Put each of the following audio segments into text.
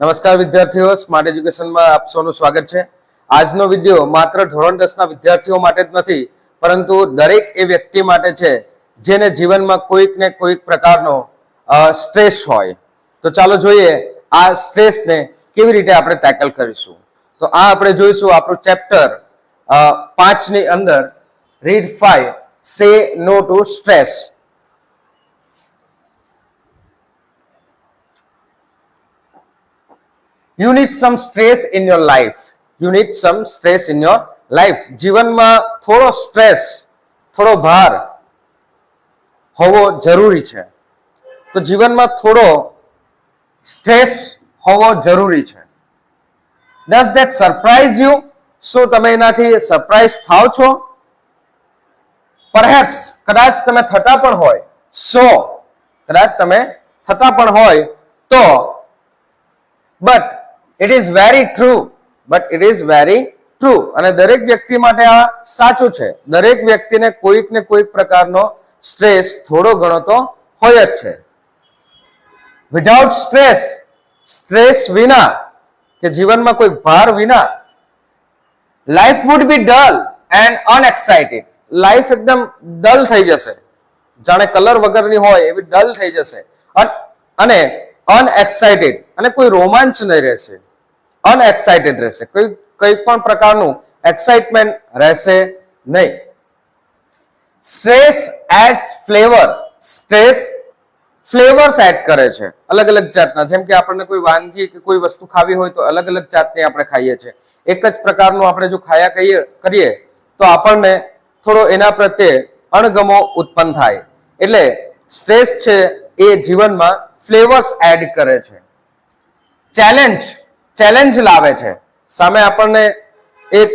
નમસ્કાર વિદ્યાર્થીઓ, સ્માર્ટ એજ્યુકેશનમાં આપ સૌનું સ્વાગત છે. આજનો વિડીયો માત્ર ધોરણ 10 ના વિદ્યાર્થીઓ માટે જ નથી, પરંતુ દરેક એ વ્યક્તિ માટે છે જેને જીવનમાં કોઈક ને કોઈક પ્રકારનો સ્ટ્રેસ હોય. તો ચાલો જોઈએ આ સ્ટ્રેસને કેવી રીતે આપણે ટેકલ કરીશું. તો આ આપણે જોઈશું આપણું ચેપ્ટર 5 ની અંદર read 5 say no to stress. You need some stress in your life. You need some stress in your life. જીવનમાં થોડો સ્ટ્રેસ, થોડો ભાર હોવો જરૂરી છે. તો જીવનમાં થોડો સ્ટ્રેસ હોવો જરૂરી છે. Does that surprise you? શું તમે એનાથી સરપ્રાઈઝ થાવ છો? Perhaps કદાચ તમે થતા પણ હોય. So કદાચ તમે થતા પણ હોય તો but it is very true. But it is very true. અને દરેક વ્યક્તિ માટે આ સાચું છે. દરેક વ્યક્તિને કોઈક ને કોઈક પ્રકારનો સ્ટ્રેસ થોડો ઘણો તો હોય જ છે. વિધાઉટ સ્ટ્રેસ, સ્ટ્રેસ વિના કે જીવનમાં કોઈ ભાર વિના life would be dull and unexcited. Life એકદમ ડલ થઈ જશે, જાણે કલર વગરની હોય એવી ડલ થઈ જશે અને અનએક્સાઇટેડ, અને કોઈ રોમાંચ નહીં રહેશે. અનએક્સાઇટેડ રહેશે, કોઈ પણ પ્રકારનું એક્સાઇટમેન્ટ રહેશે નહીં. Stress adds flavour. Stress flavours add કરે છે અલગ અલગ જાતના. જેમ કે આપણને કોઈ વાનગી કે કોઈ વસ્તુ ખાવી હોય તો અલગ અલગ જાતની આપણે ખાઈએ છીએ. એક જ પ્રકારનું આપણે જો ખાયા કરીએ તો આપણને થોડો એના પ્રત્યે અણગમો ઉત્પન્ન થાય. એટલે સ્ટ્રેસ છે એ જીવનમાં ફ્લેવર્સ એડ કરે છે. ચેલેન્જ લાવે છે. સામે આપણને એક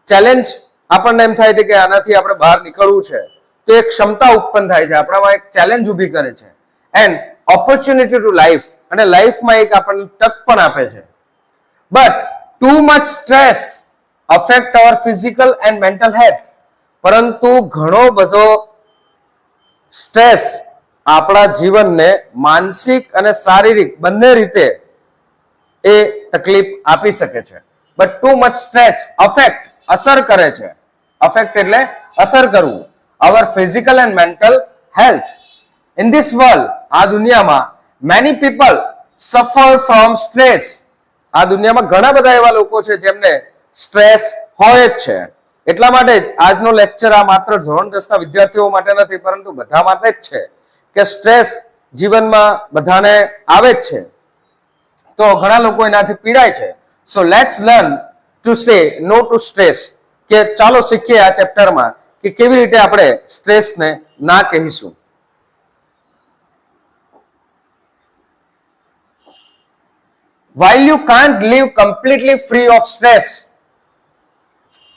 ચેલેન્જ, આપણને એમ થાય છે કે આનાથી આપણે બહાર નીકળવું છે, તો એક ક્ષમતા ઉત્પન્ન થાય છે, આપણામાં એક ચેલેન્જ ઊભી કરે છે. એન્ડ ઓપોર્ચ્યુનિટી ટુ લાઈફ, અને લાઈફમાં એક આપણને તક પણ આપે છે. But too much stress affect our physical and mental health. પરંતુ ઘણો બધો સ્ટ્રેસ આપણા જીવનને માનસિક અને શારીરિક બંને રીતે એ તકલીફ આપી શકે છે. But too much stress affect, અસર કરે છે. અફેક્ટ એટલે અસર કરવું. Our physical and mental health. In this world, આ દુનિયામાં many people suffer from stress. આ દુનિયામાં ઘણા બધા એવા લોકો છે જેમને સ્ટ્રેસ હોય જ છે. એટલા માટે જ આજનો લેક્ચર આ માત્ર ધોરણ 10 ના વિદ્યાર્થીઓ માટે નથી, પરંતુ બધા માટે જ છે કે સ્ટ્રેસ જીવનમાં બધાને આવે જ છે. તો ઘણા લોકો એનાથી પીડાય છે. So let's learn to say no to stress. કે ચાલો શીખીએ આ ચેપ્ટરમાં કે કેવી રીતે આપણે સ્ટ્રેસને ના કહીશું. While you can't live completely free of stress,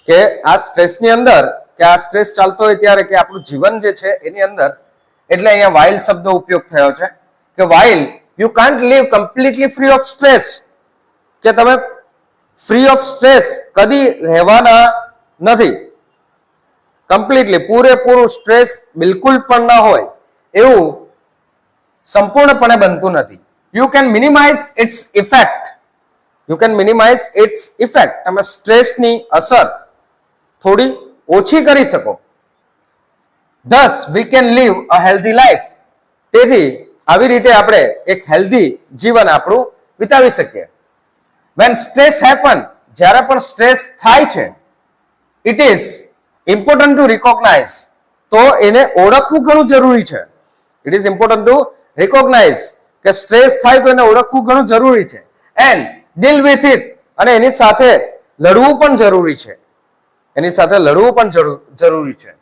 કે આ સ્ટ્રેસની અંદર, કે આ સ્ટ્રેસ ચાલતો હોય ત્યારે કે આપણું જીવન જે છે એની અંદર, એટલે અહીંયા while શબ્દનો ઉપયોગ થયો છે કે while you can't live completely free of stress, કે તમે ફ્રી ઓફ સ્ટ્રેસ કદી રહેવાના નથી. કમ્પ્લીટલી, પૂરેપૂરું સ્ટ્રેસ બિલકુલ પણ ના હોય એવું સંપૂર્ણપણે બનતું નથી. You can minimise its effect. You can minimise its effect. તમે સ્ટ્રેસની અસર થોડી ઓછી કરી શકો. thus we can live a healthy life. તેથી આવી રીતે આપણે એક હેલ્ધી જીવન આપણું વિતાવી શકીએ. when stress happen, જ્યારે પણ સ્ટ્રેસ થાય છે, it is important to recognize. તો એને ઓળખવું ઘણું જરૂરી છે. it is important to recognize કે સ્ટ્રેસ થાય તો એને ઓળખવું ઘણું જરૂરી છે. and deal with it, અને એની સાથે લડવું પણ જરૂરી છે. એની સાથે લડવું પણ જરૂરી છે.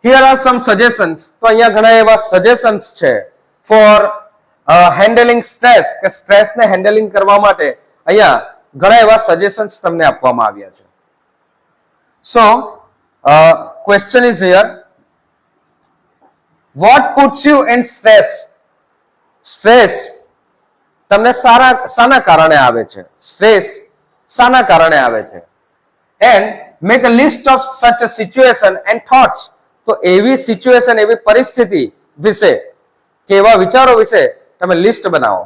here are some suggestions. તો અહીંયા ઘણા એવા સજેશન્સ છે ફોર હેન્ડલિંગ સ્ટ્રેસ, કે સ્ટ્રેસને હેન્ડલિંગ કરવા માટે અહીંયા ઘણા એવા સજેશન્સ તમને આપવામાં આવ્યા છે. So question is here, what puts you in stress? Stress તમને શાના કારણે આવે છે? સ્ટ્રેસ શાના કારણે આવે છે? And make a list of સચ અ સિચ્યુએશન એન્ડ થોટ્સ. તો એવી સિચ્યુએશન, એવી પરિસ્થિતિ વિશે કે એવા વિચારો વિશે તમે લિસ્ટ બનાવો.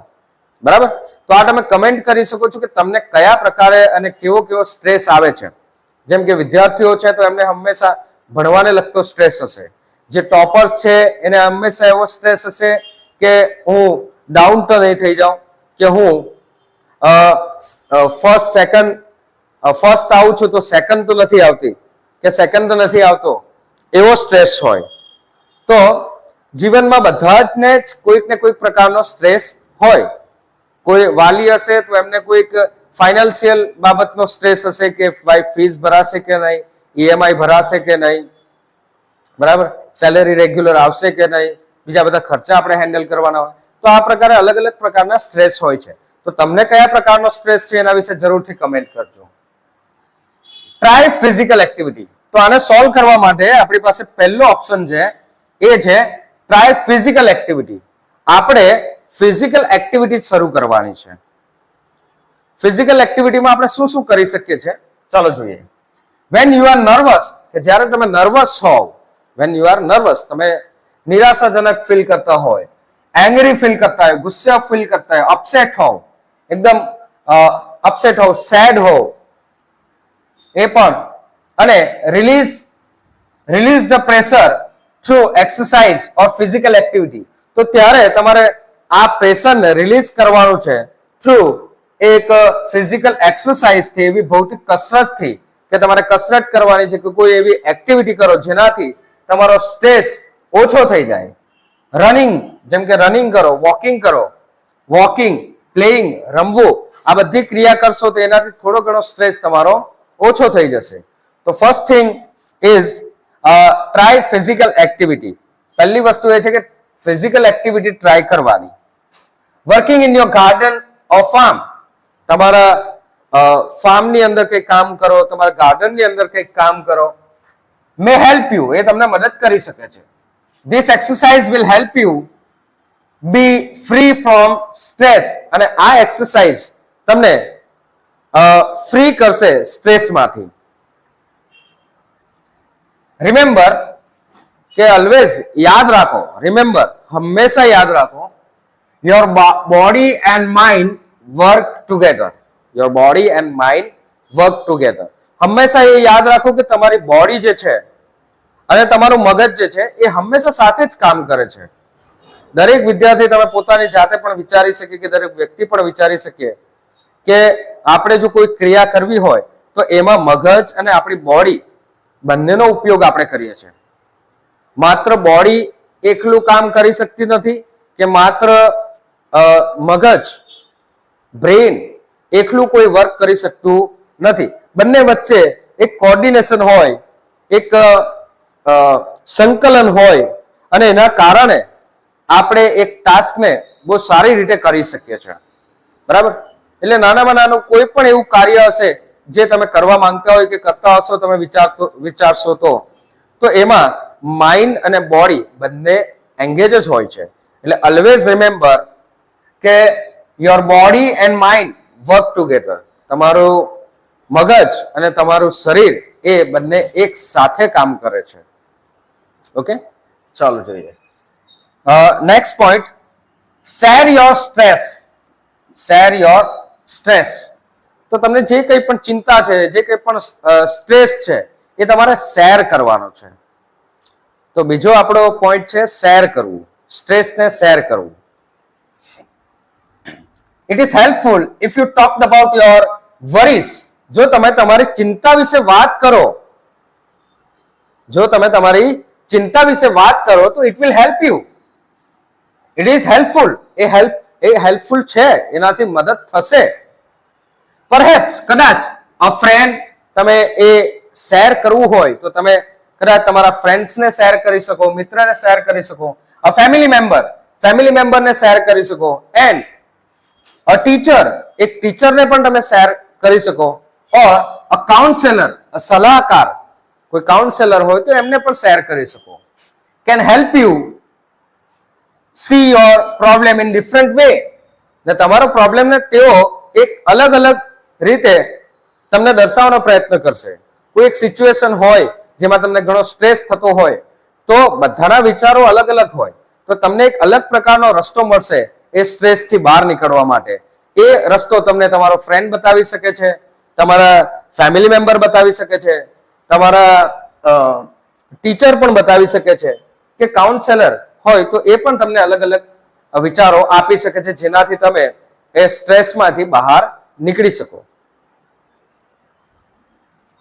બરાબર? તો આ તમે કમેન્ટ કરી શકો છો કે તમને કયા પ્રકારે અને કેવો કેવો સ્ટ્રેસ આવે છે. જેમ કે વિદ્યાર્થીઓ છે તો એમને હંમેશા ભણવાને લગતો સ્ટ્રેસ હશે. જે ટોપર્સ છે એને હંમેશા એવો સ્ટ્રેસ હશે કે હું ડાઉન તો નહીં થઈ જાઉં, કે હું ફર્સ્ટ આવું છું તો સેકન્ડ તો નથી આવતી, કે સેકન્ડ તો નથી આવતો, એવો સ્ટ્રેસ હોય. તો જીવનમાં બધા જ ને કોઈક ને કોઈક પ્રકારનો સ્ટ્રેસ હોય. કોઈ વાલી હશે તો એમને કોઈક ફાઇનાન્શિયલ બાબતનો સ્ટ્રેસ હશે કે ભાઈ ફીસ ભરાશે કે નહીં, ઈએમઆઈ ભરાશે કે નહીં, બરાબર, સેલેરી રેગ્યુલર આવશે કે નહીં, બીજા બધા ખર્ચા આપણે હેન્ડલ કરવાના હોય. તો આ પ્રકારે અલગ અલગ પ્રકારના સ્ટ્રેસ હોય છે. તો તમને કયા પ્રકારનો સ્ટ્રેસ છે એના વિશે જરૂરથી કમેન્ટ કરજો. Try physical activity. તો આને સોલ્વ કરવા માટે આપણી પાસે પહેલો ઓપ્શન છે એ છે ટ્રાય ફિઝિકલ એક્ટિવિટી. આપણે ફિઝિકલ એક્ટિવિટી શરૂ કરવાની છે. ફિઝિકલ એક્ટિવિટીમાં આપણે શું શું કરી શકીએ છીએ ચાલો જોઈએ. વેન યુ આર નર્વસ, કે જ્યારે તમે નર્વસ હોવ, વેન યુ આર નર્વસ, તમે નિરાશાજનક ફીલ કરતા હોય, એંગ્રી ફીલ કરતા હોય, ગુસ્સે ફીલ કરતા હોય, અપસેટ હોવ, એકદમ અપસેટ હોવ, સેડ હોવ, એ પણ, અને release the pressure through exercise or physical activity. તો ત્યારે તમારે આ પ્રેશરને રિલીઝ કરવાનું છે થ્રુ એક ફિઝિકલ એક્સરસાઇઝથી, એવી ભૌતિક કસરતથી, કે તમારે કસરત કરવાની છે કે કોઈ એવી એક્ટિવિટી કરો જેનાથી તમારો સ્ટ્રેસ ઓછો થઈ જાય. રનિંગ, જેમ કે રનિંગ કરો, વોકિંગ કરો, વોકિંગ, પ્લેઇંગ, રમવું, આ બધી ક્રિયા કરશો તો એનાથી થોડો ઘણો સ્ટ્રેસ તમારો ઓછો થઈ જશે. તો first thing is try physical activity. પહેલી વસ્તુ એ છે કે ફિઝિકલ એક્ટિવિટી ટ્રાય કરવાની. Working in your garden or farm. તમારા ફાર્મની અંદર કંઈક કામ કરો, તમારા ગાર્ડનની અંદર કંઈક કામ કરો. મે હેલ્પ યુ, એ તમને મદદ કરી શકે છે. This exercise will help you be free from stress. અને આ એક્સરસાઇઝ તમને ફ્રી કરશે સ્ટ્રેસમાંથી. રિમેમ્બર, કે ઓલવેઝ યાદ રાખો, રિમેમ્બર, હંમેશા યાદ રાખો, your body and mind work together. Your body and mind work together. હંમેશા એ યાદ રાખો કે તમારી બોડી જે છે અને તમારું મગજ જે છે એ હંમેશા સાથે જ કામ કરે છે. દરેક વિદ્યાર્થી, તમે પોતાની જાતે પણ વિચારી શકીએ, કે દરેક વ્યક્તિ પણ વિચારી શકીએ કે આપણે જો કોઈ ક્રિયા કરવી હોય તો એમાં મગજ અને આપણી બોડી બંનેનો ઉપયોગ આપણે કરીએ છીએ. માત્ર બોડી એકલું કામ કરી શકતી નથી, કે માત્ર મગજ, બ્રેઇન એકલું કોઈ વર્ક કરી શકતું નથી. બંને વચ્ચે એક કોર્ડિનેશન હોય, એક સંકલન હોય, અને એના કારણે આપણે એક ટાસ્કને બહુ સારી રીતે કરી શકીએ છીએ. બરાબર? એટલે નાનામાં નાનું કોઈ પણ એવું કાર્ય હશે જે તમે કરવા માંગતા હોય કે કરતા હશો, તમે વિચારશો તો એમાં માઇન્ડ અને બોડી બંને એંગેજ જ હોય છે. એટલે ઓલવેઝ રિમેમ્બર કે your body and mind work together. તમારું મગજ અને તમારું શરીર એ બંને એક સાથે કામ કરે છે. ઓકે, ચાલો જોઈએ. Next point, share your stress. Share your stress. તો તમને જે કંઈ પણ ચિંતા છે, જે કંઈ પણ સ્ટ્રેસ છે, એ તમારે શેર કરવાનો છે. તો બીજો આપણો પોઈન્ટ છે શેર કરવું, સ્ટ્રેસને શેર કરવું. It is helpful if you talked about your worries. જો તમે તમારી ચિંતા વિશે વાત કરો, જો તમે તમારી ચિંતા વિશે વાત કરો તો it will help you. It is helpful. A helpful છે, એનાથી મદદ થશે. પરહેપ્સ, કદાચ અ ફ્રેન્ડ, તમે એ શેર કરવું હોય તો તમે કદાચ તમારા ફ્રેન્ડ્સને શેર કરી શકો, મિત્રને શેર કરી શકો, અ ફેમિલી મેમ્બરને શેર કરી શકો, એન્ડ અ ટીચર, એક ટીચરને પણ તમે શેર કરી શકો, ઓર અ કાઉન્સેલર, સલાહકાર, કોઈ કાઉન્સેલર હોય તો એમને પણ શેર કરી શકો. Can help you C your problem in different way. ને તમારો પ્રોબ્લેમને તેઓ એક અલગ અલગ રીતે તમને દર્શાવવાનો પ્રયત્ન કરશે. કોઈ એક સિચ્યુએશન હોય જેમાં તમને ઘણો સ્ટ્રેસ થતો હોય તો બધાના વિચારો અલગ અલગ હોય, તો તમને એક અલગ પ્રકારનો રસ્તો મળશે એ સ્ટ્રેસ થી બહાર નીકળવા માટે. એ રસ્તો તમને તમારો ફ્રેન્ડ બતાવી શકે છે, તમારા ફેમિલી મેમ્બર બતાવી શકે છે, તમારા ટીચર પણ બતાવી શકે છે, કે કાઉન્સેલર હોય તો એ પણ તમને અલગ અલગ વિચારો આપી શકે છે, જેનાથી તમે એ સ્ટ્રેસમાંથી બહાર નીકળી શકો.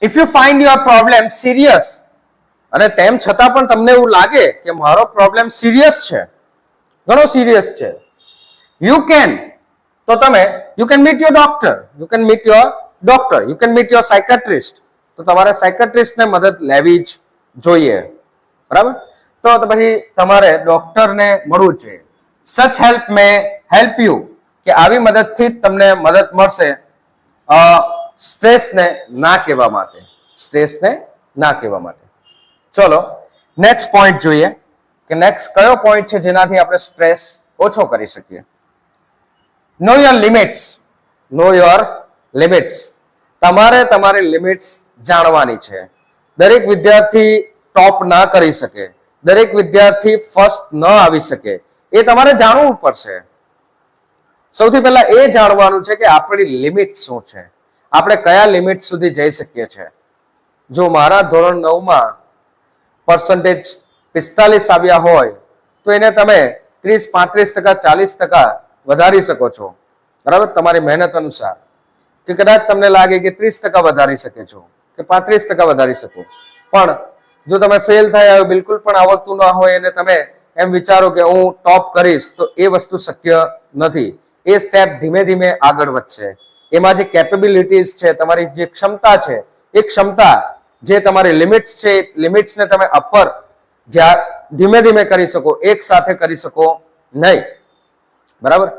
If you find your problem serious, અને તેમ છતાં પણ તમને એવું લાગે કે મારો પ્રોબ્લેમ સિરિયસ છે, ઘણો સિરિયસ છે, you can meet your doctor, you can meet your psychiatrist. તો તમારે સાયકાટ્રિસ્ટને મદદ લેવી જ જોઈએ, બરાબર. તો પછી તમારે ડોક્ટરને મળવું જ જોઈએ. સચ હેલ્પ મે હેલ્પ યુ, કે આવી મદદથી તમને મદદ મળશે સ્ટ્રેસને ના કહેવા માટે, સ્ટ્રેસને ના કહેવા માટે. ચલો નેક્સ્ટ પોઈન્ટ જોઈએ કે નેક્સ્ટ કયો પોઈન્ટ છે જેનાથી આપણે સ્ટ્રેસ ઓછો કરી શકીએ. Know your limits. Know your limits. તમારે તમારી લિમિટ્સ જાણવાની છે. દરેક વિદ્યાર્થી ટોપ ના કરી શકે, દરેક વિદ્યાર્થી ફર્સ્ટ ન આવી શકે, એ તમારે જાણવું પડશે. સૌથી પહેલા એ જાણવાનું છે કે આપણી લિમિટ શું છે, આપણે કયા લિમિટ સુધી જઈ શકીએ છીએ. જો મારા ધોરણ 9માં પર્સન્ટેજ 45 આવ્યા હોય તો એને તમે 30, 35%, 40% વધારી શકો છો, બરાબર, તમારી મહેનત અનુસાર. કે કદાચ તમને લાગે કે 30% વધારી શકે છો, કે 35% વધારી શકો. પણ જો તમે ફેલ થયા બિલકુલ પણ આવડતું ના હોય અને તમે એમ વિચારો કે હું ટોપ કરીશ, તો એ વસ્તુ શક્ય નથી. એ સ્ટેપ ધીમે ધીમે આગળ વધશે. એમાં જે કેપેબિલિટીઝ છે, તમારી જે ક્ષમતા છે, એ ક્ષમતા, જે તમારી લિમિટ્સ છે, લિમિટ્સને તમે અપર ધીમે ધીમે કરી શકો, એક સાથે કરી શકો નહીં, બરાબર.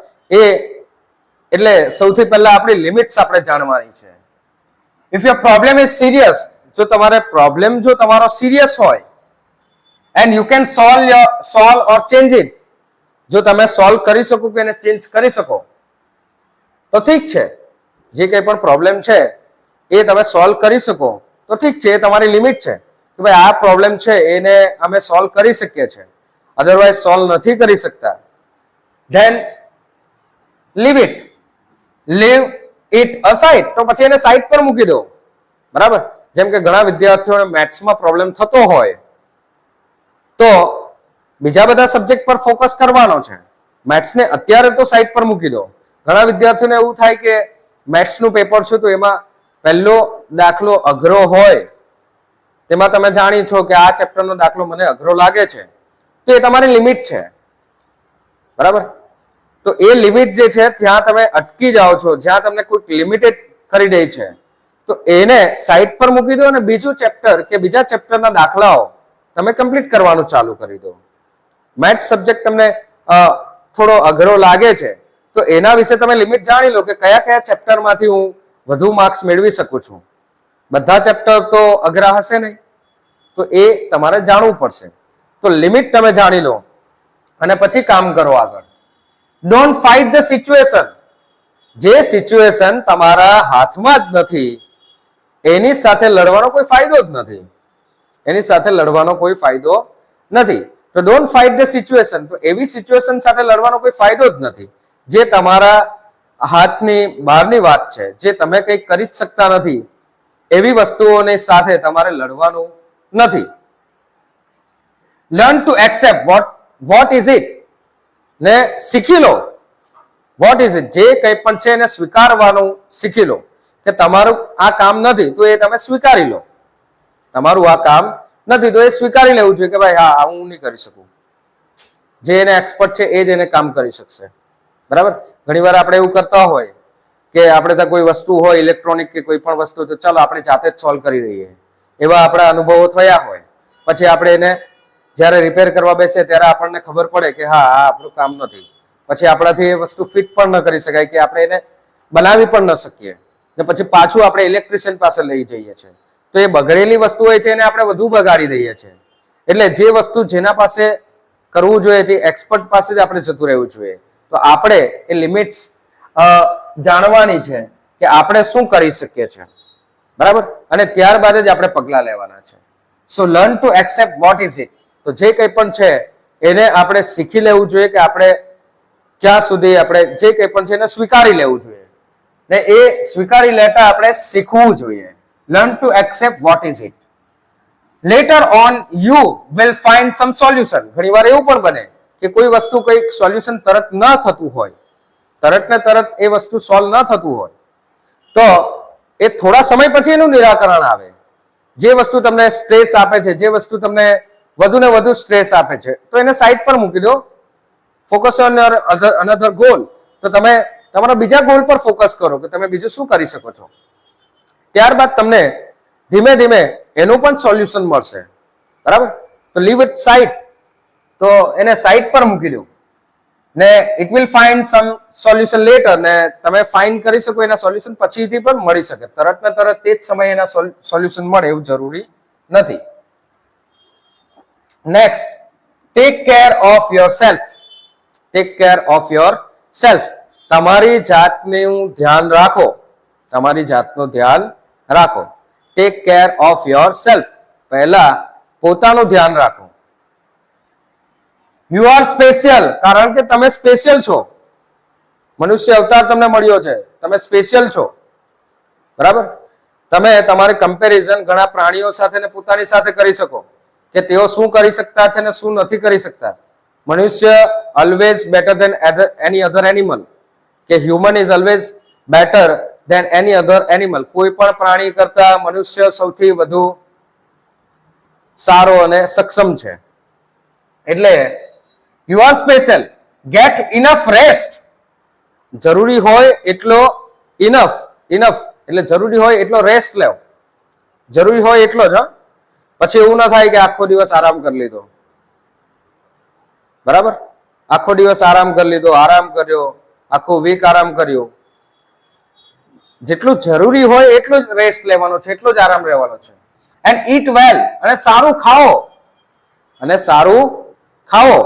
એટલે સૌથી પહેલા આપણી લિમિટ્સ આપણે જાણવાની છે. If your problem is serious, જો તમારો સિરિયસ હોય, and you can solve or change it, જો તમે સોલ્વ કરી શકો કે એને ચેન્જ કરી શકો તો ઠીક છે. જે કંઈ પણ પ્રોબ્લેમ છે એ તમે સોલ્વ કરી શકો તો ઠીક છે, એ તમારી લિમિટ છે કે ભાઈ આ પ્રોબ્લેમ છે એને અમે સોલ્વ કરી શકીએ છીએ, અધરવાઇઝ સોલ્વ નથી કરી શકતા. ધેન લીવ ઇટ અસાઇડ, તો પછી એને સાઈડ પર મૂકી દો, બરાબર. જેમ કે ઘણા વિદ્યાર્થીઓને મેથ્સમાં પ્રોબ્લેમ થતો હોય તો બીજા બધા સબ્જેક્ટ પર ફોકસ કરવાનો છે, મેથ્સને અત્યારે તો સાઈડ પર મૂકી દો. ઘણા વિદ્યાર્થીઓને એવું થાય કે મેથ્સનું પેપર છે તો એમાં પહેલો દાખલો અઘરો હોય, તેમાં તમે જાણી છો કે આ ચેપ્ટરનો દાખલો મને અઘરો લાગે છે, તો એ તમારી લિમિટ છે, બરાબર. તો એ લિમિટ જે છે ત્યાં તમે અટકી જાઓ છો, જ્યાં તમને કોઈક લિમિટેડ કરી દે છે, તો એને સાઈડ પર મૂકી દો અને બીજું ચેપ્ટર કે બીજા ચેપ્ટરના દાખલાઓ તમે કમ્પ્લીટ કરવાનું ચાલુ કરી દો. મેથ્સ સબ્જેક્ટ તમને થોડો અઘરો લાગે છે તો એના વિશે તમે લિમિટ જાણી લો કે કયા કયા ચેપ્ટરમાંથી હું વધુ માર્ક્સ મેળવી શકું છું. બધા ચેપ્ટર તો અઘરા હશે નહીં, તો એ તમારે જાણવું પડશે. તો લિમિટ તમે જાણી લો અને પછી કામ કરો આગળ. Don't fight the situation. જે સિચ્યુએશન તમારા હાથમાં જ નથી એની સાથે લડવાનો કોઈ ફાયદો જ નથી, એની સાથે લડવાનો કોઈ ફાયદો નથી. તો ડોન્ટ ફાઇટ ધ સિચ્યુએશન, તો એવી સિચ્યુએશન સાથે લડવાનો કોઈ ફાયદો જ નથી જે તમારા હાથની બહારની વાત છે, જે તમે કંઈ કરી જ શકતા નથી, એવી વસ્તુઓની સાથે તમારે લડવાનું નથી. Learn to accept what is it, ને શીખી લો વોટ ઇઝ ઇટ, જે કંઈ પણ છે એને સ્વીકારવાનું શીખી લો કે તમારું આ કામ નથી તો એ તમે સ્વીકારી લો. તમારું આ કામ નથી તો એ સ્વીકારી લેવું જોઈએ કે ભાઈ હા હું નહીં કરી શકું, જે એને એક્સપર્ટ છે એ જ એને કામ કરી શકશે, બરાબર. ઘણીવાર આપણે એવું કરતા હોય કે આપણે ત્યાં કોઈ વસ્તુ હોય ઇલેક્ટ્રોનિક કે કોઈ પણ વસ્તુ, તો ચાલો આપણે જાતે જ સોલ્વ કરી દઈએ, એવા આપણા અનુભવો થયા હોય. પછી આપણે એને જ્યારે રિપેર કરવા બેસે ત્યારે આપણને ખબર પડે કે હા આ આપણું કામ નથી, પછી આપણાથી એ વસ્તુ ફિટ પણ ન કરી શકાય કે આપણે એને બનાવી પણ ન શકીએ, ને પછી પાછું આપણે ઇલેક્ટ્રિશિયન પાસે લઈ જઈએ છીએ, તો એ બગડેલી વસ્તુ હોય છે એને આપણે વધુ બગાડી દઈએ છીએ. એટલે જે વસ્તુ જેના પાસે કરવું જોઈએ, જે એક્સપર્ટ પાસે જ આપણે જતું રહેવું જોઈએ. તો આપણે એ લિમિટ્સ જાણવાની છે કે આપણે શું કરી શકીએ છીએ, બરાબર, અને ત્યારબાદ જ આપણે પગલા લેવાના છે. So learn to accept what is it, તો જે કંઈ પણ છે એને આપણે શીખી લેવું જોઈએ કે આપણે ક્યાં સુધી આપણે જે કંઈ પણ છે એને સ્વીકારી લેવું જોઈએ ને એ સ્વીકારી લેતા આપણે શીખવું જોઈએ. Learn to accept what is it. Later on you will find some solution. ઘણીવાર એવું પણ બને કે કોઈ વસ્તુ કંઈક સોલ્યુશન તરત ન થતું હોય, તરત ને તરત એ વસ્તુ સોલ્વ ન થતું હોય, તો એ થોડા સમય પછી એનું નિરાકરણ આવે. જે વસ્તુ તમને સ્ટ્રેસ આપે છે, જે વસ્તુ તમને વધુ ને વધુ સ્ટ્રેસ આપે છે, તો એને સાઈડ પર મૂકી દો. Focus on your another goal. તો તમે તમારા બીજા ગોલ પર ફોકસ કરો કે તમે બીજું શું કરી શકો છો. ત્યારબાદ તમને ધીમે ધીમે એનું પણ સોલ્યુશન મળશે. બરાબર? તો લીવ ઇટ સાઈડ. તો એને સાઈડ પર મૂકી દો ને it will find some solution later. ને તમે ફાઇન્ડ કરી શકો એના સોલ્યુશન પછીથી પણ મળી શકે. તરત ને તરત તે જ સમયે એના સોલ્યુશન મળે એવું જરૂરી નથી. Next, take care of your self. Take care of your self. તમારી જાતનું ધ્યાન રાખો. તમારી જાતનું ધ્યાન રાખો. Take care of your self. પહેલા પોતાનું ધ્યાન રાખો. You are special. કારણ કે તમે સ્પેશિયલ છો. મનુષ્ય અવતાર તમને મળ્યો છે, તમે સ્પેશિયલ છો. બરાબર? તમે તમારે કમ્પેરિઝન ઘણા પ્રાણીઓ સાથે ને પોતાની સાથે કરી શકો કે તેઓ શું કરી શકતા છે ને શું નથી કરી શકતા. મનુષ્ય always better than any other animal. કે human is always better than any other animal. કોઈ પણ પ્રાણી કરતા મનુષ્ય સૌથી વધુ સારો અને સક્ષમ છે. એટલે you are special. Get enough rest. જરૂરી હોય એટલો ઇનફ એટલે જરૂરી હોય એટલો રેસ્ટ લેવો. જરૂરી હોય એટલો જ. પછી એવું ના થાય કે આખો દિવસ આરામ કરી લીધો. બરાબર? આખો દિવસ આરામ કરી લીધો, આરામ કર્યો, આખો વીક આરામ કર્યો. જેટલું જરૂરી હોય એટલું જ રેસ્ટ લેવાનો છે, એટલો જ આરામ રહેવાનો છે. એન્ડ ઈટ વેલ. અને સારું ખાઓ. અને સારું ખાઓ.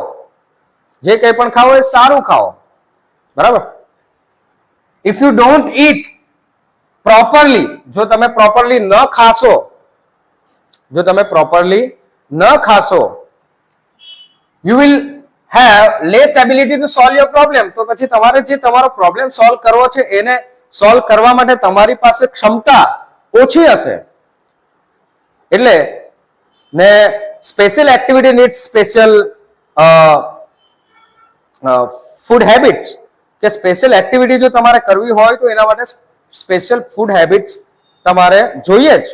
જે કંઈ પણ ખાઓ એ સારું ખાઓ. બરાબર? If you don't eat properly. જો તમે પ્રોપરલી ન ખાશો, જો તમે પ્રોપરલી ન ખાશો, you will have less ability to solve your problem. તો પછી તમારે જે તમારો પ્રોબ્લેમ સોલ્વ કરવો છે એને સોલ્વ કરવા માટે તમારી પાસે ક્ષમતા ઓછી હશે. એટલે ને special activity needs special food habits. કે સ્પેશિયલ એક્ટિવિટી જો તમારે કરવી હોય તો એના માટે સ્પેશિયલ ફૂડ હેબિટ્સ તમારે જોઈએ જ.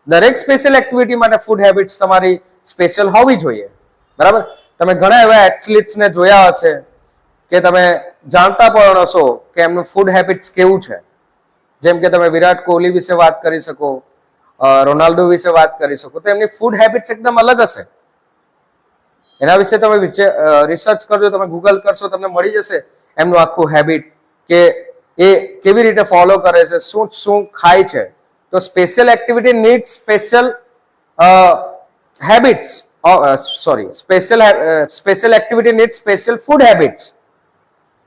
દરેક સ્પેશિયલ એક્ટિવિટી માટે ફૂડ હેબિટ્સ તમારી સ્પેશિયલ હોવી જોઈએ. બરાબર? તમે ઘણા એવા એથ્લીટ્સને જોયા હશે કે તમે જાણતા પણ હશો કે એમનું ફૂડ હેબિટ્સ કેવું છે. જેમ કે તમે વિરાટ કોહલી વિશે વાત કરી શકો, રોનાલ્ડો વિશે વાત કરી શકો. તો એમની ફૂડ હેબિટ્સ એકદમ અલગ હશે. એના વિશે તમે રિસર્ચ કરજો, તમે ગૂગલ કરશો, તમને મળી જશે એમનું આખું હેબિટ કે એ કેવી રીતે ફોલો કરે છે, શું શું ખાય છે. તો special activity need special habits. Special activity need special food habits.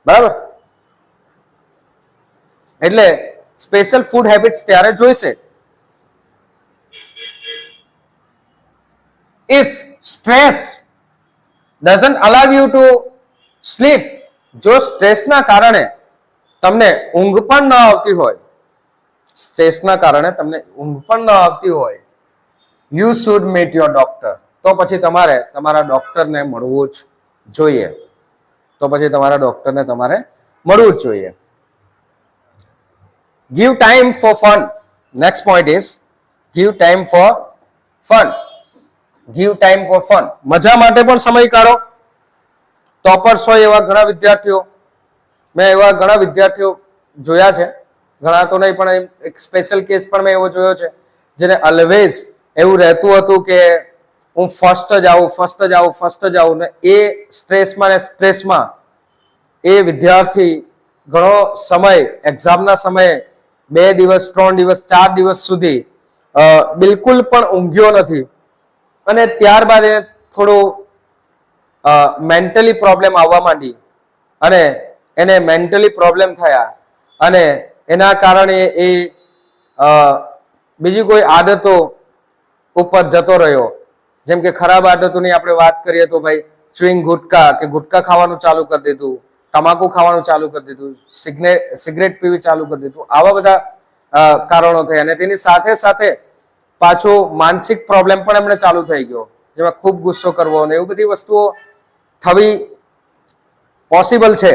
બરાબર? એટલે સ્પેશિયલ ફૂડ હેબિટ્સ ત્યારે જોઈશે. If stress doesn't allow you to sleep. જો સ્ટ્રેસના કારણે તમને ઊંઘ પણ ન આવતી હોય, સ્ટ્રેસના કારણે તમને ઊંઘ પણ ન આવતી હોય, you should meet your doctor. તો પછી તમારે તમારા ડોક્ટરને મળવું જ જોઈએ. તો પછી તમારા ડોક્ટરને તમારે મળવું જ જોઈએ. Give time for fun. Next point is give time for fun. Give time for fun. મજા માટે પણ સમય કાઢો. ટોપર્સ હોય એવા ઘણા વિદ્યાર્થીઓ, મેં એવા ઘણા વિદ્યાર્થીઓ જોયા છે. ઘણા તો નહીં પણ એક સ્પેશિયલ કેસ પણ મેં એવો જોયો છે જેને ઓલવેઝ એવું રહેતું હતું કે હું ફર્સ્ટ જ આવું ને એ સ્ટ્રેસમાં એ વિદ્યાર્થી ઘણો સમય એક્ઝામના સમયે 2 દિવસ 3 દિવસ 4 દિવસ સુધી બિલકુલ પણ ઊંઘ્યો નથી. અને ત્યારબાદ એને થોડું મેન્ટલી પ્રોબ્લેમ આવવા માંડી અને એને મેન્ટલી પ્રોબ્લેમ થયા અને એના કારણે એ બીજી કોઈ આદતો ઉપર જતો રહ્યો. જેમ કે ખરાબ આદતોની આપણે વાત કરીએ તો ભાઈ ચ્યુઇંગ ગુટકા કે ગુટકા ખાવાનું ચાલુ કરી દીધું, તમાકુ ખાવાનું ચાલુ કરી દીધું, સિગરેટ પીવી ચાલુ કરી દીધું, આવા બધા કારણો થયા. અને તેની સાથે સાથે પાછું માનસિક પ્રોબ્લેમ પણ એમને ચાલુ થઈ ગયો, જેમાં ખૂબ ગુસ્સો કરવો અને એવી બધી વસ્તુઓ થવી પોસિબલ છે.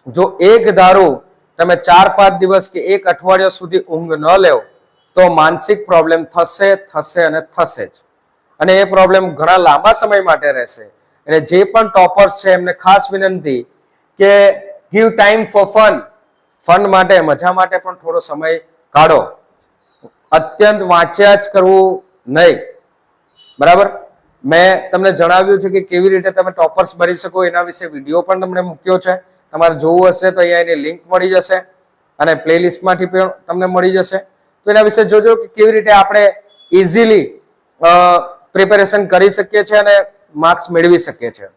જો એક ધારું તમે 4-5 દિવસ કે એક અઠવાડિયા સુધી ઊંઘ ન લેવ તો માનસિક પ્રોબ્લેમ થશે અને થશે જ, અને એ પ્રોબ્લેમ ઘણા લાંબા સમય માટે રહેશે. એટલે જે પણ ટોપર્સ છે એમને ખાસ વિનંતી કે ગીવ ટાઈમ ફોર ફન માટે, મજા માટે પણ થોડો સમય કાઢો. અત્યંત વાંચ્યા જ કરવું નહીં. બરાબર, મેં તમને જણાવ્યું છે કે કેવી રીતે તમે ટોપર્સ બની શકો, એના વિશે વિડીયો પણ તમને મૂક્યો છે. તમારે જોવું હશે તો અહીંયા એની લિંક મળી જશે અને પ્લેલિસ્ટમાંથી પણ તમને મળી જશે. તો એના વિશે જોજો કે કેવી રીતે આપણે ઇઝીલી પ્રિપેરેશન કરી શકીએ છીએ અને માર્ક્સ મેળવી શકીએ છીએ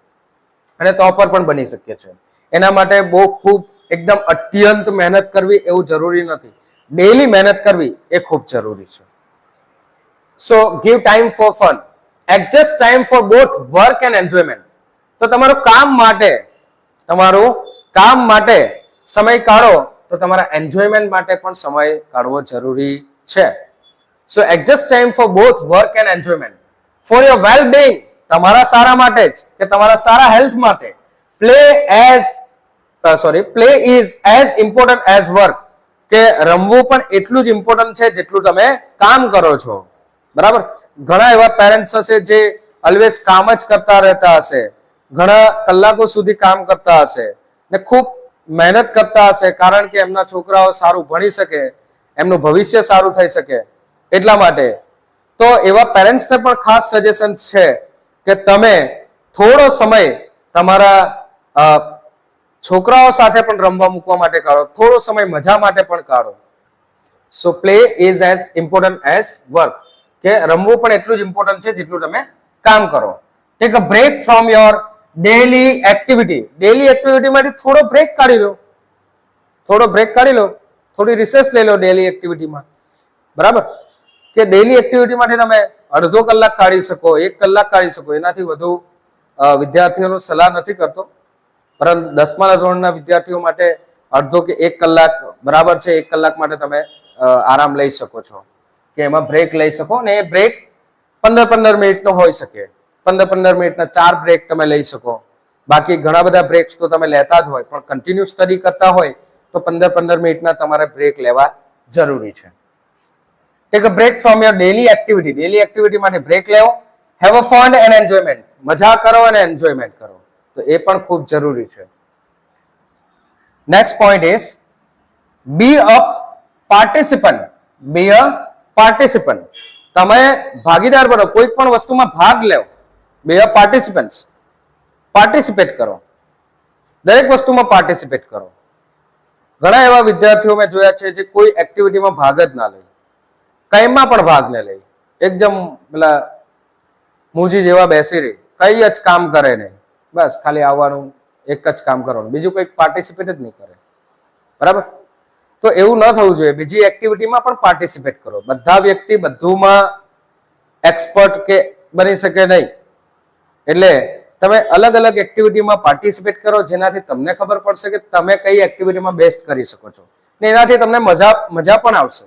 અને ટોપર પણ બની શકીએ છીએ. એના માટે બહુ ખૂબ એકદમ અત્યંત મહેનત કરવી એવું જરૂરી નથી. ડેઈલી મહેનત કરવી એ ખૂબ જરૂરી છે. So give time for fun, adjust time for both work and enjoyment. તો તમારું કામ માટે સમય કાઢો તો તમારા એન્જોયમેન્ટ માટે પણ સમય કાઢવો જરૂરી છે. So adjust time for both work and enjoyment for your well being, તમારા સારા માટે જ કે તમારા સારા હેલ્થ માટે. Play is as important as work, કે રમવું પણ એટલું જ ઇમ્પોર્ટન્ટ છે જેટલું તમે કામ કરો છો. બરાબર, ઘણા એવા પેરેન્ટ્સ હશે જે ઓલવેઝ કામ જ કરતા રહેતા હશે, ઘણા કલાકો સુધી કામ કરતા હશે ને ખૂબ મહેનત કરતા હશે, કારણ કે એમના છોકરાઓ સારું ભણી શકે, એમનું ભવિષ્ય સારું થઈ શકે એટલા માટે. તો એવા પેરેન્ટ્સને પણ ખાસ સજેશન છે કે તમે થોડો સમય તમારા છોકરાઓ સાથે પણ રમવા મૂકવા માટે કાઢો, થોડો સમય મજા માટે પણ કાઢો. So play is as important as work, કે રમવું પણ એટલું જ ઇમ્પોર્ટન્ટ છે જેટલું તમે કામ કરો. Take a break from your daily activity. Daily એક્ટિવિટીમાંથી થોડો બ્રેક કાઢી લો, થોડી રિસેસ લઈ લો ડેલી એક્ટિવિટીમાં. બરાબર, કે ડેલી એક્ટિવિટીમાંથી તમે અડધો કલાક કાઢી શકો, 1 કલાક કાઢી શકો. એનાથી વધુ વિદ્યાર્થીઓનો સલાહ નથી કરતો, પરંતુ 10મા ધોરણના વિદ્યાર્થીઓ માટે અડધો કે 1 કલાક બરાબર છે. 1 કલાક માટે તમે આરામ લઈ શકો છો, કે એમાં બ્રેક લઈ શકો. ને એ બ્રેક 15-15 મિનિટનો હોઈ શકે. 15-15 મિનિટના 4 બ્રેક તમે લઈ શકો. બાકી ઘણા બધા બ્રેક્સ તો તમે લેતા જ હોય, પણ કન્ટિન્યુ સ્ટડી કરતા હોય તો 15-15 મિનિટના તમારે બ્રેક લેવા જરૂરી છે. Take a break from your daily activity. Daily activity માટે બ્રેક લેવો. Have a fun and enjoyment. મજા કરો અને એન્જોયમેન્ટ કરો, તો એ પણ ખૂબ જરૂરી છે. Next point is be a participant. Be a participant. તમે ભાગીદાર બનો, કોઈ પણ વસ્તુમાં ભાગ લેવો. બી અ પાર્ટિસિપન્ટ. પાર્ટિસિપેટ કરો, દરેક વસ્તુમાં પાર્ટિસિપેટ કરો. ઘણા એવા વિદ્યાર્થીઓ મેં જોયા છે જે કોઈ એક્ટિવિટીમાં ભાગ જ ના લે, કઈમાં પણ ભાગ ન લે, એકદમ પેલા મૂજી જેવા બેસી રહી, કઈ જ કામ કરે નહીં, બસ ખાલી આવવાનું, એક જ કામ કરવાનું, બીજું કંઈક પાર્ટિસિપેટ જ નહીં કરે. બરાબર, તો એવું ન થવું જોઈએ. બીજી એક્ટિવિટીમાં પણ પાર્ટિસિપેટ કરો. બધા વ્યક્તિ બધુંમાં એક્સપર્ટ કે બની શકે નહીં, એટલે તમે અલગ અલગ એક્ટિવિટીમાં પાર્ટિસિપેટ કરો, જેનાથી તમને ખબર પડશે કે તમે કઈ એક્ટિવિટીમાં બેસ્ટ કરી શકો છો, ને એનાથી તમને મજા પણ આવશે.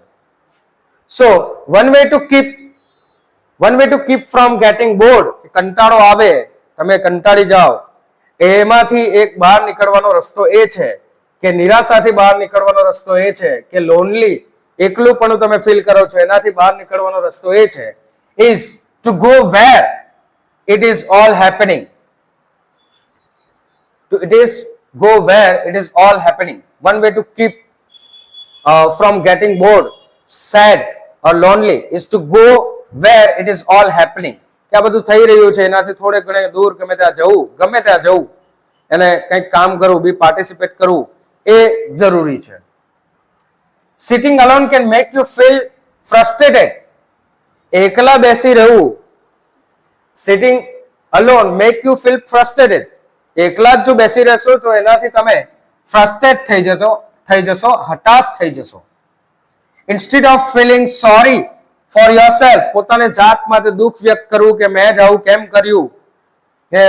So one way to keep from getting bored, કંટાળો આવે, તમે કંટાળી જાઓ, એમાંથી એક બહાર નીકળવાનો રસ્તો એ છે કે નિરાશાથી બહાર નીકળવાનો રસ્તો એ છે કે લોનલી, એકલું પણ તમે ફીલ કરો છો, એનાથી બહાર નીકળવાનો રસ્તો એ છે is to go where it is all happening. Go where it is all happening. One way to keep from getting bored, sad or lonely is to go where it is all happening. કે આ બધું થઈ રહ્યું છે એનાથી થોડે ઘણે દૂર ગમે ત્યાં જવું અને કંઈક કામ કરવું, બી પાર્ટિસિપેટ કરવું એ જરૂરી છે. Sitting alone can make you feel frustrated. એકલા બેસી રહેવું, sitting alone make you feel frustrated. એકલા જ જો બેસી રહેશો તો એનાથી તમે ફ્રસ્ટ્રેટ થઈ જશો, હતાશ થઈ જશો. Instead of feeling sorry for yourself, પોતાને જાત માટે દુઃખ વ્યક્ત કરવું કે મેં જ આવું કેમ કર્યું, કે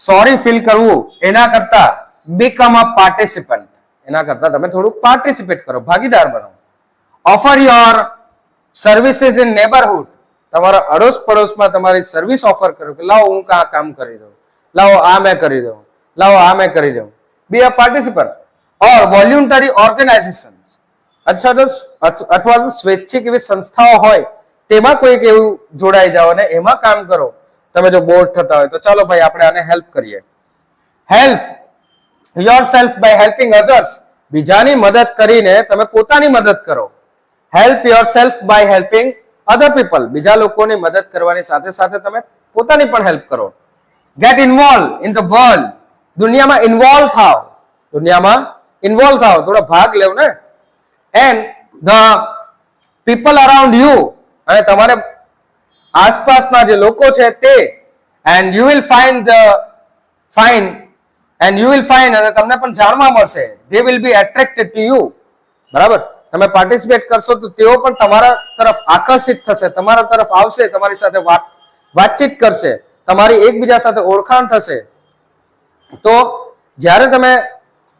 સોરી ફીલ કરવું એના કરતા બીકમ અ પાર્ટિસિપન્ટ, એના કરતા તમે થોડું પાર્ટિસિપેટ કરો, ભાગીદાર બનો. Offer your services in neighbourhood, તમારા અડોશ પડોશમાં તમારી સર્વિસ ઓફર કરો કે લાવો હું આ કામ કરી દઉં, લાવો આ મેં કરી દઉં, લાવો આ મેં કરી દઉં. બી અ પાર્ટિસિપન્ટ. ઓર વોલ્યુન્ટરી ઓર્ગેનાઇઝેશન્સ, અથવા તો સ્વૈચ્છિક એવી સંસ્થાઓ હોય તેમાં કોઈક એવું જોડાઈ જાઓ અને એમાં કામ કરો. તમે જો બોર થતા હોય તો ચાલો ભાઈ આપણે આને હેલ્પ કરીએ. Help yourself by helping others, બીજાની મદદ કરીને તમે પોતાની મદદ કરો. Help yourself by helping other people, બીજા લોકોની મદદ કરવાની સાથે સાથે તમે પોતાની પણ હેલ્પ કરો. Get involve in the world, દુનિયામાં ઇન્વોલ્વ થાવ, દુનિયામાં ઇન્વોલ્વ થાવ, થોડો ભાગ લેવ ને. And the people around you, અને તમારે આસપાસના જે લોકો છે તે, એન્ડ યુ વિલ ફાઇન્ડ અને તમને પણ જાણવા મળશે, they will be attracted to you. બરાબર, તમે પાર્ટિસિપેટ કરશો તો તેઓ પણ તમારા તરફ આકર્ષિત થશે, તમારા તરફ આવશે, તમારી સાથે વાતચીત કરશે, તમારી એકબીજા સાથે ઓળખાણ થશે. તો જ્યારે તમે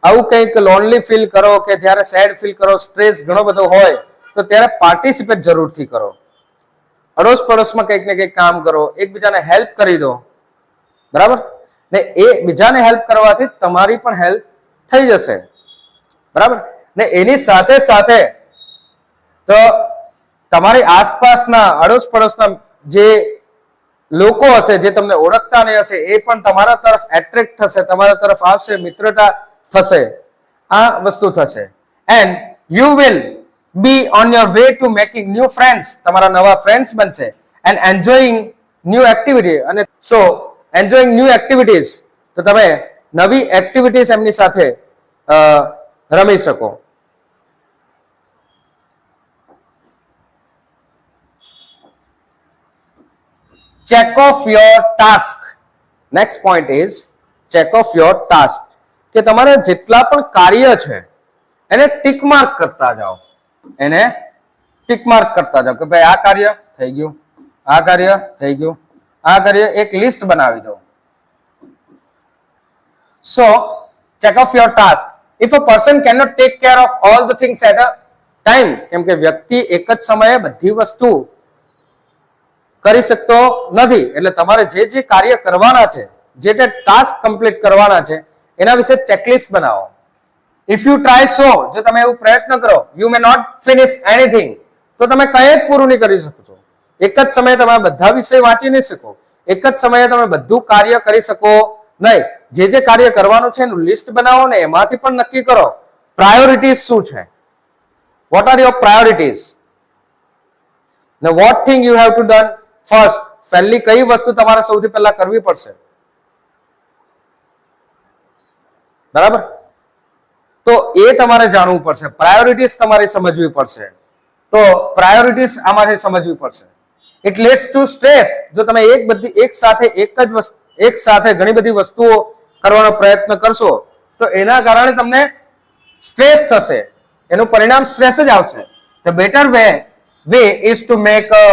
આવું કંઈક લોનલી ફીલ કરો કે જ્યારે સેડ ફીલ કરો, સ્ટ્રેસ ઘણો બધો હોય તો ત્યારે પાર્ટિસિપેટ જરૂરથી કરો. અડોશ પડોશમાં કંઈક ને કંઈક કામ કરો, એકબીજાને હેલ્પ કરી દો. બરાબર ને, એ બીજાને હેલ્પ કરવાથી તમારી પણ હેલ્પ થઈ જશે. બરાબર ને, એની સાથે સાથે તો તમારી આસપાસના અડોશ પડોશના જે લોકો હશે, જે તમને ઓળખતા નહીં હશે, એ પણ તમારા તરફ એટ્રેક્ટ થશે, તમારા તરફ આવશે, મિત્રતા થશે, આ વસ્તુ થશે. And you will be on your way to making new friends, તમારા નવા ફ્રેન્ડ્સ બનશે. એન્ડ એન્જોયિંગ ન્યુ એક્ટિવિટી, અને સો એન્જોયિંગ ન્યુ એક્ટિવિટીઝ, તો તમે નવી એક્ટિવિટીઝ એમની સાથે રમી શકો. Check of your task. Next point is check of your task, કે તમારે જેટલા પણ કાર્ય છે એને ટીક માર્ક કરતા જાઓ, એને ટીક માર્ક કરતા જાઓ કે ભાઈ આ કાર્ય થઈ ગયું, આ કાર્ય થઈ ગયું, આ કાર્ય, એક લિસ્ટ બનાવી દો. સો check off your task. If a person cannot take care of all the things at a time, કેમ કે વ્યક્તિ એક જ સમયે બધી વસ્તુ કરી શકતો નથી, એટલે તમારે જે જે કાર્ય કરવાના છે, જે તે ટાસ્ક કમ્પ્લીટ કરવાના છે, એના વિશે ચેકલિસ્ટ બનાવો. ઇફ યુ ટ્રાય સો, જો તમે એવું પ્રયત્ન કરો, you may not finish anything, તો તમે કંઈ જ પૂરું નહીં કરી શકો છો. એક જ સમયે તમે બધા વિષય વાંચી નહીં શકો, એક જ સમયે તમે બધું કાર્ય કરી શકો નહીં. જે જે કાર્ય કરવાનું છે એનું લિસ્ટ બનાવો ને એમાંથી પણ નક્કી કરો પ્રાયોરિટીઝ શું છે. What are your priorities? ને what thing you have to done first, પહેલી કઈ વસ્તુ તમારે સૌથી પહેલા કરવી પડશે. બરાબર, તો એ તમારે જાણવું પડશે, પ્રાયોરિટીઝ તમારે સમજવી પડશે. તો પ્રાયોરિટીઝ આમાંથી સમજવી પડશે. It leads two stress. જો તમે એક સાથે ઘણી બધી વસ્તુઓ કરવાનો પ્રયત્ન કરશો તો એના કારણે તમને સ્ટ્રેસ થશે, એનું પરિણામ સ્ટ્રેસ જ આવશે. The better way is to make a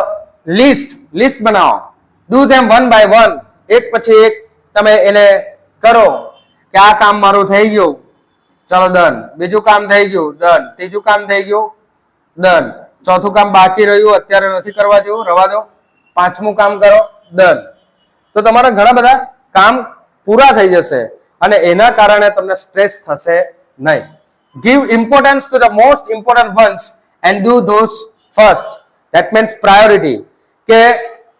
list બનાવો. Do them one by one, એક પછી એક તમે એને કરો કે આ કામ મારું થઈ ગયું, ચલો ડન. બીજું કામ થઈ ગયું, ડન. ત્રીજું કામ થઈ ગયું, ડન. ચોથું કામ બાકી રહ્યું, અત્યારે નથી કરવા જેવું, રવા દો. પાંચમું કામ કરો, ડન. તો તમારા ઘણા બધા કામ પૂરા થઈ જશે અને એના કારણે તમને સ્ટ્રેસ થશે નહીં. Give importance to the most important once and do those first. That means priority, કે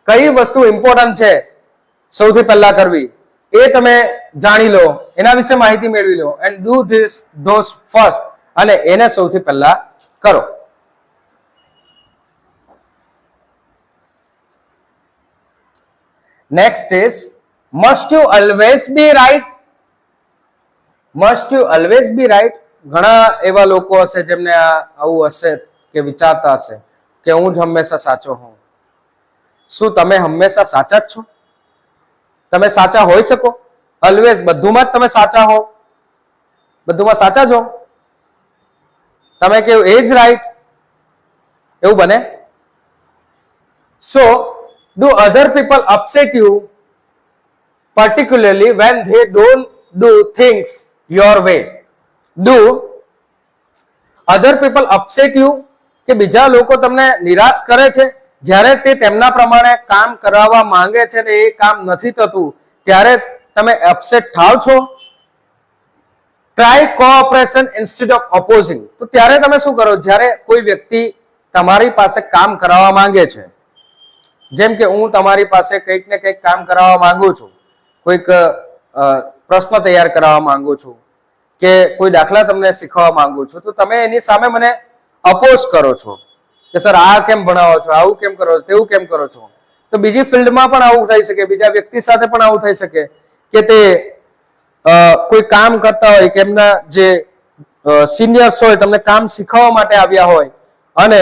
કઈ વસ્તુ ઇમ્પોર્ટન્ટ છે સૌથી પહેલા કરવી, એ તમે જાણી લો, એના વિશે માહિતી મેળવી લો. એન્ડ ડુ ધોઝ ફર્સ્ટ, અને એને સૌથી પહેલા કરો. Next is, must you always be right? Must you always be right? ઘણા એવા લોકો હશે જેમને આવું હશે કે વિચારતા હશે કે હું જ હંમેશા સાચો હોઉં. શું તમે હંમેશા સાચા જ છો? તમે સાચા હોઈ શકો? ઓલવેઝ બધુંમાં જ તમે સાચા હો? બધુંમાં સાચા છો? તમે કેવું એ જ રાઈટ, એવું બને? સો do other people upset you particularly when they don't do things your way. Do other people upset you? કે બીજા લોકો તમને નિરાશ કરે છે જ્યારે તે તેમના પ્રમાણે કામ કરાવવા માંગે છે ને એ કામ નથી થતું ત્યારે તમે અપસેટ થાવ છો? Try cooperation instead of opposing. તો ત્યારે તમે શું કરો જ્યારે કોઈ વ્યક્તિ તમારી પાસે કામ કરાવવા માંગે છે, જેમ કે હું તમારી પાસે કંઈક ને કંઈક કામ કરાવવા માંગુ છું, કોઈક પ્રશ્ન તૈયાર કરાવવા માંગુ છું કે કોઈ દાખલા તમને શીખવવા માંગુ છું, તો તમે એની સામે મને અપોઝ કરો છો કે સર આ કેમ ભણાવો છો, આવું કેમ કરો છો, તેવું કેમ કરો છો. તો બીજી ફિલ્ડમાં પણ આવું થઈ શકે, બીજા વ્યક્તિ સાથે પણ આવું થઈ શકે કે તે કોઈ કામ કરતા હોય કે એમના જે સિનિયર્સ હોય તમને કામ શીખવવા માટે આવ્યા હોય અને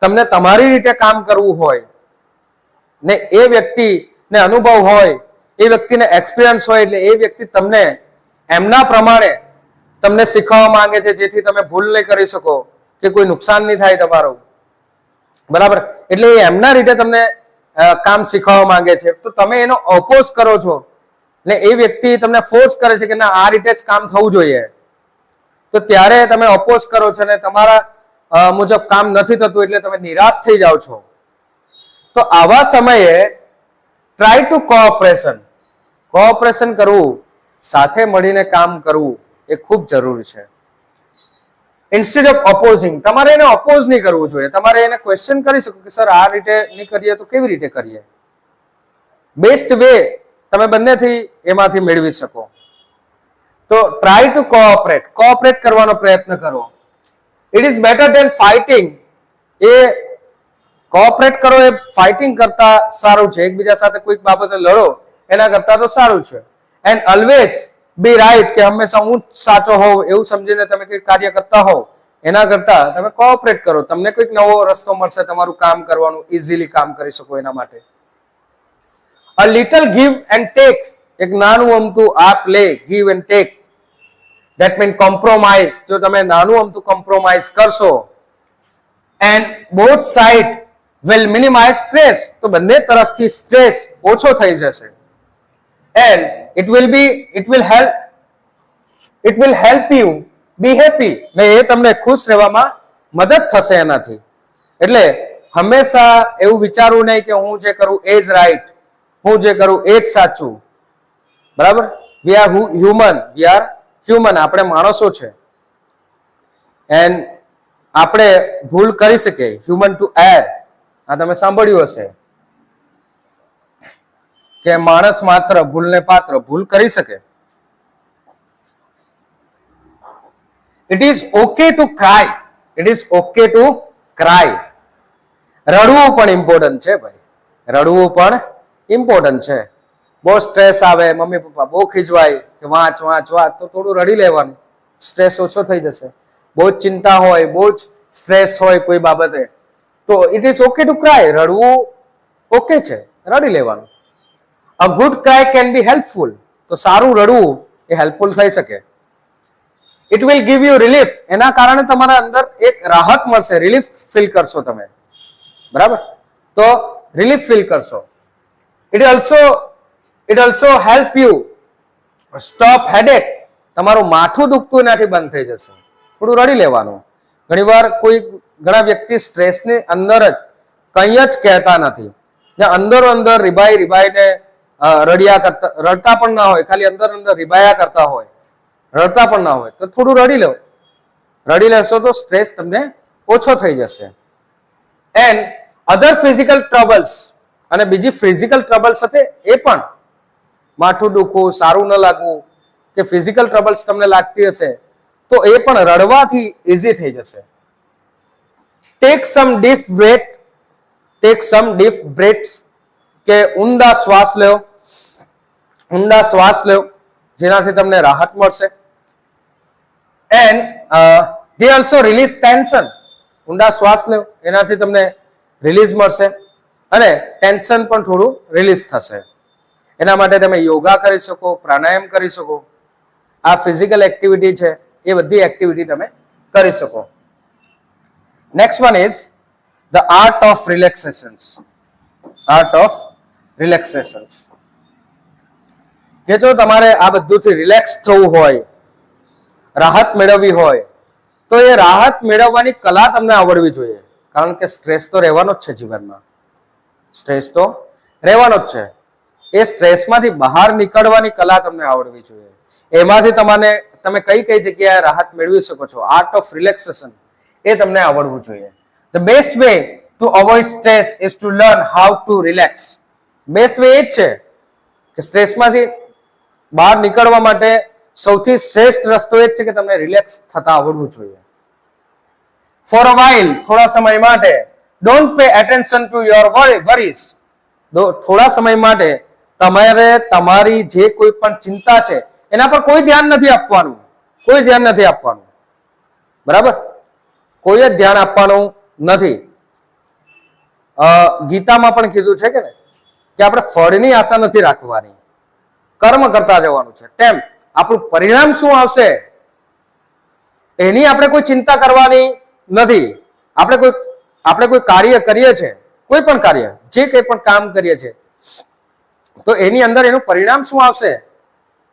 તમને તમારી રીતે કામ કરવું હોય ને એ વ્યક્તિને અનુભવ હોય, એ વ્યક્તિને એક્સપિરિયન્સ હોય, એટલે એ વ્યક્તિ તમને એમના પ્રમાણે તમને શીખવવા માંગે છે જેથી તમે ભૂલ નહીં કરી શકો કે કોઈ નુકસાન નહીં થાય તમારું, બરાબર. એટલે એ એમના રીતે તમને કામ શીખવવા માંગે છે, તો તમે એનો ઓપોઝ કરો છો ને એ વ્યક્તિ તમને ફોર્સ કરે છે કે ના આ રીતે જ કામ થવું જોઈએ, તો ત્યારે તમે ઓપોઝ કરો છો ને તમારા મુજબ કામ નથી થતું એટલે તમે નિરાશ થઈ જાઓ છો. તો આવા સમયે ટ્રાય ટુ કોઓપરેશન કરવું, સાથે મળીને કામ કરવું એ ખૂબ જરૂરી છે. ઇન્સ્ટેડ ઓફ ઓપોઝિંગ, તમારે એને ઓપોઝ નહીં કરવું જોઈએ, તમારે એને ક્વેશ્ચન કરી શકો કે સર આ રીતે નહીં કરીએ તો કેવી રીતે કરીએ. બેસ્ટ વે તમે બંનેથી એમાંથી મેળવી શકો. તો ટ્રાય ટુ કોઓપરેટ કરવાનો પ્રયત્ન કરો. It is better than fighting. એ કોઓપરેટ કરો એ ફાઇટિંગ કરતા સારું છે, એકબીજા સાથે કોઈક બાબતે લડો એના કરતા તો સારું છે. એન્ડ ઓલવેઝ બી રાઈટ, કે હંમેશા હું સાચો હોઉં એવું સમજીને તમે કંઈક કાર્ય કરતા હોવ એના કરતા તમે કોઓપરેટ કરો, તમને કોઈક નવો રસ્તો મળશે તમારું કામ કરવાનું, ઇઝીલી કામ કરી શકો એના માટે. A little give and take, એક નાનું અમતું આપ લે, give and take, that mean compromise. જો તમે નાનું અમતું કોમ્પ્રોમાઇઝ કરશો and both side will minimise stress, તો બંને તરફથી સ્ટ્રેસ ઓછો થઈ જશે. And it will help you be happy, ને એ તમને ખુશ રહેવામાં મદદ થશે એનાથી. એટલે હંમેશા એવું વિચારવું નહીં કે હું જે કરું એ જ રાઈટ, હું જે કરું એ જ સાચું, બરાબર. વી આર હ્યુમન, આપણે માણસો છે એન્ડ આપણે ભૂલ કરી શકીએ. હ્યુમન ટુ એર, આ તમે સાંભળ્યું હશે કે માણસ માત્ર ભૂલને પાત્ર, ભૂલ કરી શકે. It is okay two cry, રડવું પણ ઇમ્પોર્ટન્ટ છે ભાઈ, રડવું પણ ઇમ્પોર્ટન્ટ છે. બહુ સ્ટ્રેસ આવે, મમ્મી પપ્પા બહુ ખીજવાય કે વાંચ તો થોડું રડી લેવાનું, સ્ટ્રેસ ઓછો થઈ જશે. બહુ જ ચિંતા હોય, બહુ જ સ્ટ્રેસ હોય કોઈ બાબતે, તો it is okay two cry, રડવું ઓકે છે, રડી લેવાનું. A good cry can be helpful, તો સારું રડવું એ હેલ્પફુલ થઈ શકે. It will give you relief, એના કારણે તમારા અંદર એક રાહત મળશે, રિલીફ ફીલ કરશો તમે, બરાબર. તો રિલીફ ફીલ કરશો. It also help you stop headache, તમારું માથું દુખતું એનાથી બંધ થઈ જશે. થોડું રડી લેવાનું. ઘણીવાર ઘણા વ્યક્તિ સ્ટ્રેસની અંદર જ કંઈ જ કહેતા નથી, જ્યાં અંદર રિબાઈને રડતા પણ ના હોય, ખાલી અંદર રિબાયા કરતા હોય, રડતા પણ ના હોય, તો થોડું રડી લેશો તો સ્ટ્રેસ તમને ઓછો થઈ જશે. એન્ડ અધર ફિઝિકલ ટ્રબલ્સ, અને બીજી ફિઝિકલ ટ્રબલ સાથે એ પણ માથું દુખવું, સારું ન લાગવું કે ફિઝિકલ ટ્રબલ્સ તમને લાગતી હશે તો એ પણ રડવાથી ઇઝી થઈ જશે. ટેક સમ ડીપ બ્રેથ્સ, કે ઊંડા શ્વાસ લો જેનાથી તમને રાહત મળશે. And they also release tension, ઊંડા શ્વાસ લો એનાથી તમને રિલીઝ મળશે અને ટેન્શન પણ થોડું રિલીઝ થશે. એના માટે તમે યોગા કરી શકો, પ્રાણાયામ કરી શકો. આ ફિઝિકલ એક્ટિવિટી છે, એ બધી એક્ટિવિટી તમે કરી શકો. Next one is the art of relaxations. કે જો તમારે આ બધુંથી રિલેક્સ થવું હોય, રાહત મેળવવી હોય, તો એ રાહત મેળવવાની કલા તમને આવડવી જોઈએ. કારણ કે સ્ટ્રેસ તો રહેવાનો જ છે જીવનમાં, સ્ટ્રેસ તો રહેવાનો જ છે. એ સ્ટ્રેસમાંથી બહાર નીકળવાની કલા તમને આવડવી જોઈએ. એમાંથી તમે કઈ કઈ જગ્યાએ રાહત મેળવી શકો છો, આર્ટ ઓફ રિલેક્સેશન, એ તમને આવડવું જોઈએ. The best way to avoid stress is to learn how to relax. Best way એ જ છે કે સ્ટ્રેસમાંથી બહાર નીકળવા માટે સૌથી શ્રેષ્ઠ રસ્તો એ જ છે કે તમને રિલેક્સ થતા આવડવું જોઈએ. ફોર અ વાઇલ, થોડા સમય માટે, don't pay attention to your worries. થોડા સમય માટે તમારે તમારી જે કોઈ પણ ચિંતા છે એના પર કોઈ ધ્યાન નથી આપવાનું, કોઈ ધ્યાન નથી આપવાનું. બરાબર? કોઈ જ ધ્યાન આપવાનું નથી. ગીતામાં પણ કીધું છે કે આપણે ફળની આશા નથી રાખવાની, કર્મ કરતા જવાનું છે. તેમ આપણું પરિણામ શું આવશે એની આપણે કોઈ ચિંતા કરવાની નથી. આપણે કોઈ કાર્ય કરીએ છીએ, કોઈ પણ કાર્ય, જે કંઈ પણ કામ કરીએ છીએ, તો એની અંદર એનું પરિણામ શું આવશે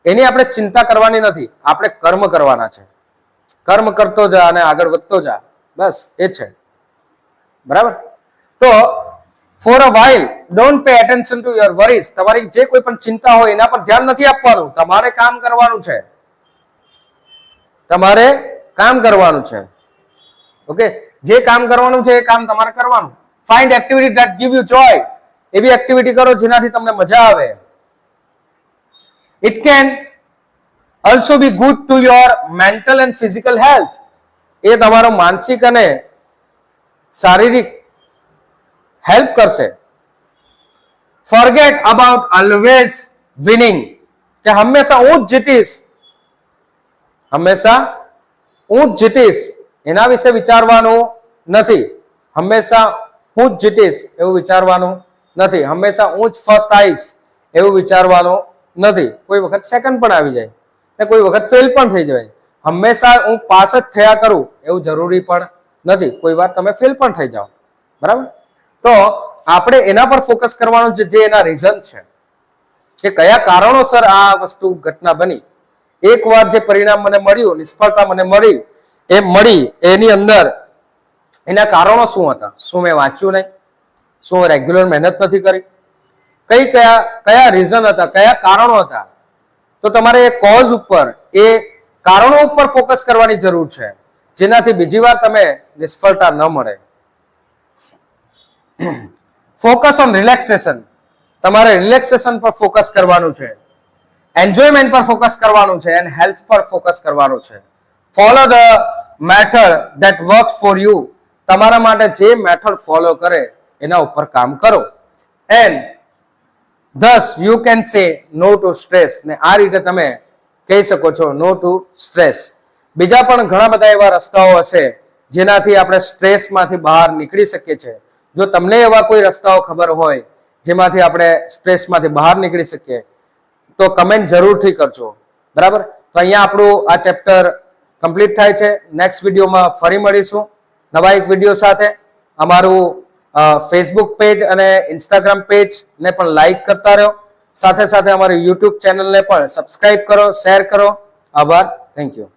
એની આપણે ચિંતા કરવાની નથી. આપણે કર્મ કરવાના છે. કર્મ કરતો જા અને આગળ વધતો જા, બસ એ છે. બરાબર? તો for a while don't pay attention to your worries. તમારી જે કોઈ પણ ચિંતા હોય એના પર ધ્યાન નથી આપવાનું. તમારે કામ કરવાનું છે, તમારે કામ કરવાનું છે. ઓકે, જે કામ કરવાનું છે એ કામ તમારે કરવાનું. Find activity that give you joy. એવી એક્ટિવિટી કરો જેનાથી તમને મજા આવે. It can also be good to your mental and physical health. એ તમારો માનસિક અને શારીરિક હેલ્પ કરશે. forget about always winning. કે હંમેશા હું જ જીતીશ, હંમેશા હું જ જીતીશ એના વિશે વિચારવાનું નથી. હંમેશા હું જ જીતીશ એવું વિચારવાનું નથી. હંમેશા હું જ ફર્સ્ટ આવીશ એવું વિચારવાનું નથી. કોઈ વખત સેકન્ડ પણ આવી જાય ને કોઈ વખત ફેલ પણ થઈ જાય. હંમેશા હું પાસ જ થયા કરું એવું જરૂરી પણ નથી. કોઈ વાર તમે ફેલ પણ થઈ જાઓ. બરાબર? તો આપણે એના પર ફોકસ કરવાનું છે, જે એના રીઝન છે કે કયા કારણોસર આ વસ્તુ ઘટના બની. એકવાર જે પરિણામ મને મળ્યું, નિષ્ફળતા મને મળી એની અંદર એના કારણો શું હતા? શું મેં વાંચ્યું નહીં? શું રેગ્યુલર મહેનત નથી કરી? કયા રીઝન હતા, કયા કારણો હતા? તો તમારે એ કોઝ ઉપર, એ કારણો ઉપર ફોકસ કરવાની જરૂર છે, જેનાથી બીજી વાર તમે નિષ્ફળતા ન મળે. Focus on relaxation. તમારે રિલેક્સેશન પર ફોકસ કરવાનું છે, એન્જોયમેન્ટ પર ફોકસ કરવાનું છે અને હેલ્થ પર ફોકસ કરવાનું છે. Follow the method that works for you. તમારા માટે જે મેથડ ફોલો કરે એના ઉપર કામ કરો. And thus you can say no to stress. ને આ રીતે તમે કહી શકો છો નો ટુ સ્ટ્રેસ. બીજા પણ ઘણા બધા એવા રસ્તાઓ હશે જેનાથી આપણે સ્ટ્રેસમાંથી બહાર નીકળી શકીએ છીએ. જો તમને એવા કોઈ રસ્તાઓ ખબર હોય જેમાંથી આપણે સ્ટ્રેસમાંથી બહાર નીકળી શકીએ તો કમેન્ટ જરૂરથી કરજો. બરાબર? તો અહીંયા આપણું આ ચેપ્ટર કમ્પ્લીટ થાય છે. નેક્સ્ટ વિડીયોમાં ફરી મળીશું નવા એક વિડીયો સાથે. અમારું ફેસબુક પેજ અને ઇન્સ્ટાગ્રામ પેજ ને પણ લાઈક કરતા રહો. સાથે સાથે અમારી યુટ્યુબ ચેનલને પણ સબસ્ક્રાઇબ કરો, શેર કરો. આભાર. Thank you.